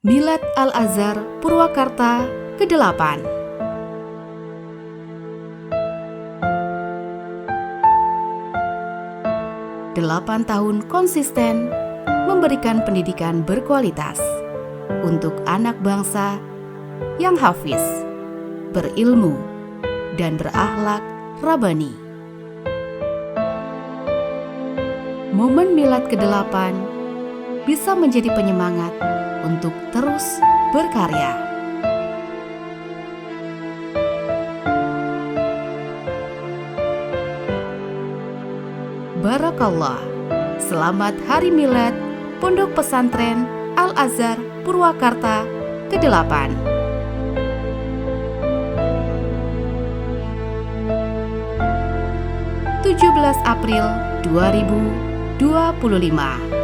Milad Al-Azhar Purwakarta ke-8. 8 tahun konsisten memberikan pendidikan berkualitas untuk anak bangsa yang hafiz, berilmu, dan berakhlak rabbani. Momen Milad ke-8 bisa menjadi penyemangat untuk terus berkarya. Barakallah. Selamat Hari Milad Pondok Pesantren Al-Azhar Purwakarta ke-8. 17 April 2025.